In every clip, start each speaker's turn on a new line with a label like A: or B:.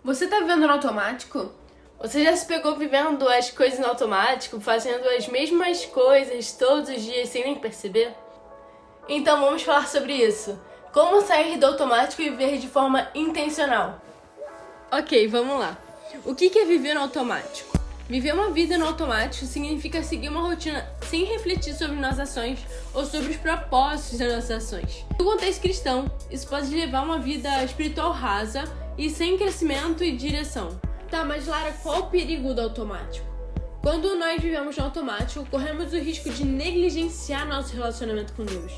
A: Você tá vivendo no automático? Você já se pegou vivendo as coisas no automático, fazendo as mesmas coisas todos os dias sem nem perceber? Então vamos falar sobre isso. Como sair do automático e viver de forma intencional? Ok, vamos lá. O que é viver no automático? Viver uma vida no automático significa seguir uma rotina sem refletir sobre nossas ações ou sobre os propósitos das nossas ações. No contexto cristão, isso pode levar a uma vida espiritual rasa e sem crescimento e direção. Tá, mas Lara, qual o perigo do automático? Quando nós vivemos no automático, corremos o risco de negligenciar nosso relacionamento com Deus.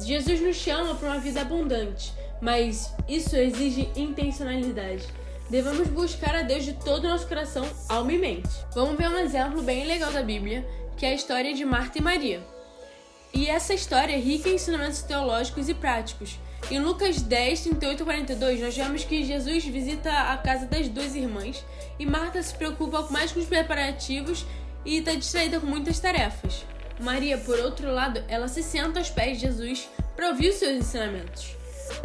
A: Jesus nos chama para uma vida abundante, mas isso exige intencionalidade. Devemos buscar a Deus de todo o nosso coração, alma e mente. Vamos ver um exemplo bem legal da Bíblia, que é a história de Marta e Maria. E essa história é rica em ensinamentos teológicos e práticos. Em Lucas 10, 38 e 42, nós vemos que Jesus visita a casa das duas irmãs e Marta se preocupa mais com os preparativos e está distraída com muitas tarefas. Maria, por outro lado, ela se senta aos pés de Jesus para ouvir os seus ensinamentos.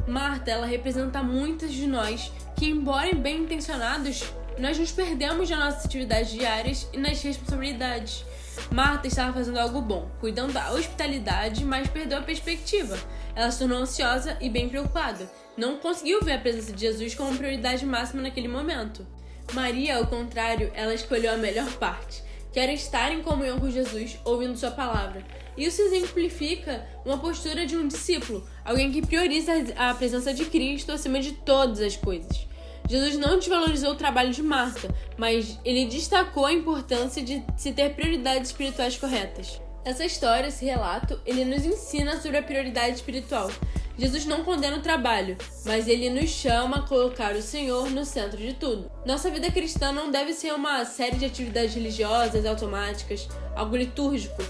A: Marta, ela representa muitas de nós que, embora bem intencionados, nós nos perdemos nas nossas atividades diárias e nas responsabilidades. Marta estava fazendo algo bom, cuidando da hospitalidade, mas perdeu a perspectiva. Ela se tornou ansiosa e bem preocupada. Não conseguiu ver a presença de Jesus como prioridade máxima naquele momento. Maria, ao contrário, ela escolheu a melhor parte, que era estar em comunhão com Jesus, ouvindo sua palavra. Isso exemplifica uma postura de um discípulo, alguém que prioriza a presença de Cristo acima de todas as coisas. Jesus não desvalorizou o trabalho de Marta, mas ele destacou a importância de se ter prioridades espirituais corretas. Essa história, esse relato, ele nos ensina sobre a prioridade espiritual. Jesus não condena o trabalho, mas ele nos chama a colocar o Senhor no centro de tudo. Nossa vida cristã não deve ser uma série de atividades religiosas, automáticas, algo litúrgico,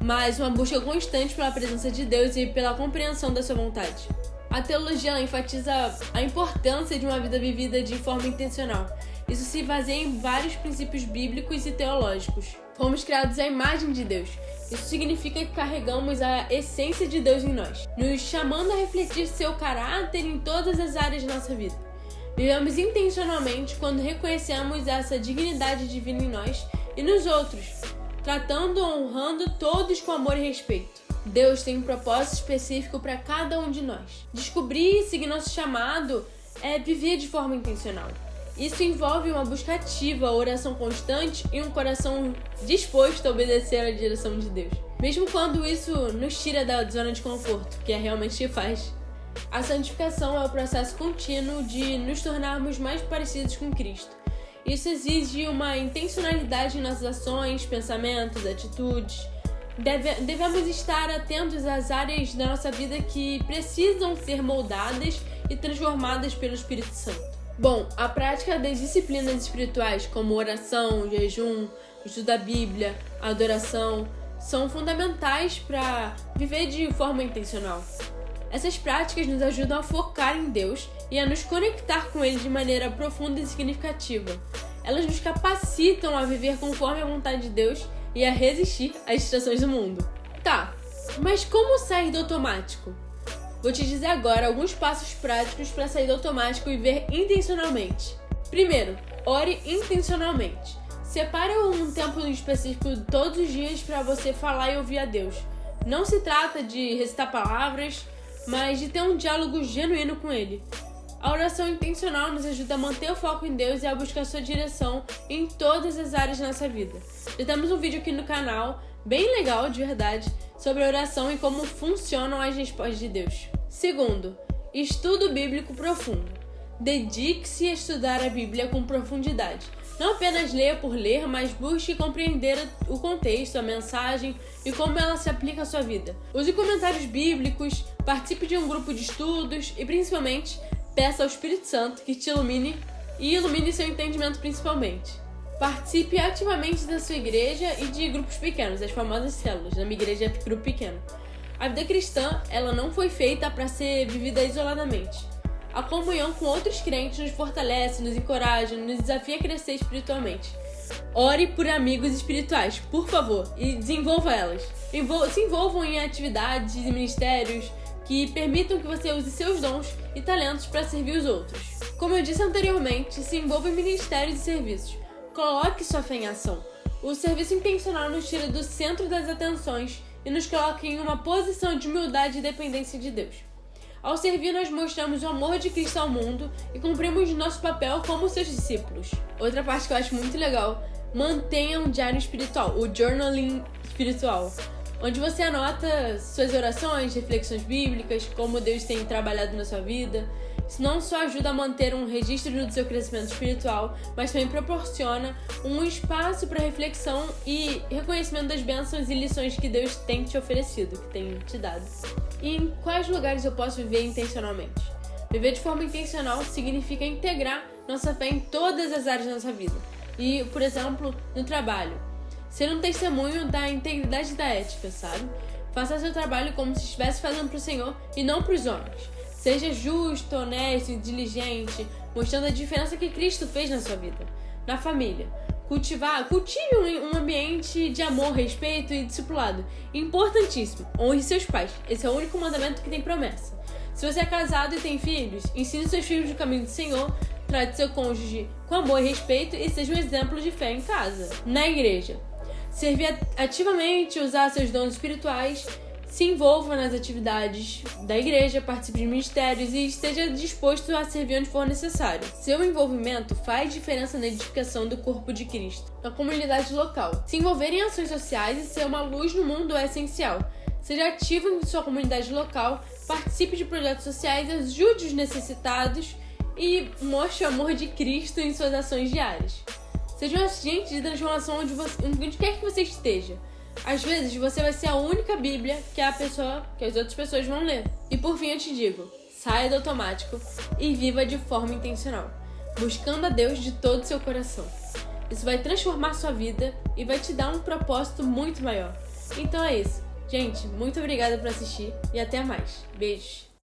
A: mas uma busca constante pela presença de Deus e pela compreensão da sua vontade. A teologia enfatiza a importância de uma vida vivida de forma intencional. Isso se baseia em vários princípios bíblicos e teológicos. Fomos criados à imagem de Deus. Isso significa que carregamos a essência de Deus em nós, nos chamando a refletir seu caráter em todas as áreas de nossa vida. Vivemos intencionalmente quando reconhecemos essa dignidade divina em nós e nos outros, tratando ou honrando todos com amor e respeito. Deus tem um propósito específico para cada um de nós. Descobrir e seguir nosso chamado é viver de forma intencional. Isso envolve uma busca ativa, oração constante e um coração disposto a obedecer à direção de Deus. Mesmo quando isso nos tira da zona de conforto, que é realmente o que faz. A santificação é o processo contínuo de nos tornarmos mais parecidos com Cristo. Isso exige uma intencionalidade em nossas ações, pensamentos, atitudes. Devemos estar atentos às áreas da nossa vida que precisam ser moldadas e transformadas pelo Espírito Santo. Bom, a prática das disciplinas espirituais, como oração, jejum, estudo da Bíblia, adoração, são fundamentais para viver de forma intencional. Essas práticas nos ajudam a focar em Deus e a nos conectar com Ele de maneira profunda e significativa. Elas nos capacitam a viver conforme a vontade de Deus e a resistir às distrações do mundo. Tá, mas como sair do automático? Vou te dizer agora alguns passos práticos para sair do automático e viver intencionalmente. Primeiro, ore intencionalmente. Separe um tempo específico todos os dias para você falar e ouvir a Deus. Não se trata de recitar palavras, mas de ter um diálogo genuíno com Ele. A oração intencional nos ajuda a manter o foco em Deus e a buscar sua direção em todas as áreas da nossa vida. Já temos um vídeo aqui no canal, bem legal, de verdade, sobre a oração e como funcionam as respostas de Deus. Segundo, estudo bíblico profundo. Dedique-se a estudar a Bíblia com profundidade. Não apenas leia por ler, mas busque compreender o contexto, a mensagem e como ela se aplica à sua vida. Use comentários bíblicos, participe de um grupo de estudos e, principalmente, peça ao Espírito Santo que te ilumine e ilumine seu entendimento principalmente. Participe ativamente da sua igreja e de grupos pequenos, as famosas células. Na minha igreja é grupo pequeno. A vida cristã, ela não foi feita para ser vivida isoladamente. A comunhão com outros crentes nos fortalece, nos encoraja, nos desafia a crescer espiritualmente. Ore por amigos espirituais, por favor, e desenvolva elas. Se envolvam em atividades e ministérios,
B: que permitam que você use seus dons e talentos para servir os outros. Como eu disse anteriormente, se envolva em ministérios e serviços. Coloque sua fé em ação. O serviço intencional nos tira do centro das atenções e nos coloca em uma posição de humildade e dependência de Deus. Ao servir, nós mostramos o amor de Cristo ao mundo e cumprimos nosso papel como seus discípulos. Outra parte que eu acho muito legal: mantenha um diário espiritual, o journaling espiritual, onde você anota suas orações, reflexões bíblicas, como Deus tem trabalhado na sua vida. Isso não só ajuda a manter um registro do seu crescimento espiritual, mas também proporciona um espaço para reflexão e reconhecimento das bênçãos e lições que Deus tem te oferecido, que tem te dado. E em quais lugares eu posso viver intencionalmente? Viver de forma intencional significa integrar nossa fé em todas as áreas da nossa vida. E, por exemplo, no trabalho. Ser um testemunho da integridade e da ética, sabe? Faça seu trabalho como se estivesse fazendo para o Senhor e não para os homens. Seja justo, honesto e diligente, mostrando a diferença que Cristo fez na sua vida. Na família. Cultive um ambiente de amor, respeito e discipulado. Importantíssimo. Honre seus pais. Esse é o único mandamento que tem promessa. Se você é casado e tem filhos, ensine seus filhos no caminho do Senhor, trate seu cônjuge com amor e respeito e seja um exemplo de fé em casa. Na igreja. Servir ativamente, usar seus dons espirituais, se envolva nas atividades da igreja, participe de ministérios e esteja disposto a servir onde for necessário. Seu envolvimento faz diferença na edificação do corpo de Cristo, na comunidade local. Se envolver em ações sociais e ser uma luz no mundo é essencial. Seja ativo em sua comunidade local, participe de projetos sociais, ajude os necessitados e mostre o amor de Cristo em suas ações diárias. Seja um agente de transformação onde quer que você esteja. Às vezes, você vai ser a única Bíblia que as outras pessoas vão ler. E por fim, eu te digo, saia do automático e viva de forma intencional, buscando a Deus de todo o seu coração. Isso vai transformar sua vida e vai te dar um propósito muito maior. Então é isso. Gente, muito obrigada por assistir e até mais. Beijos!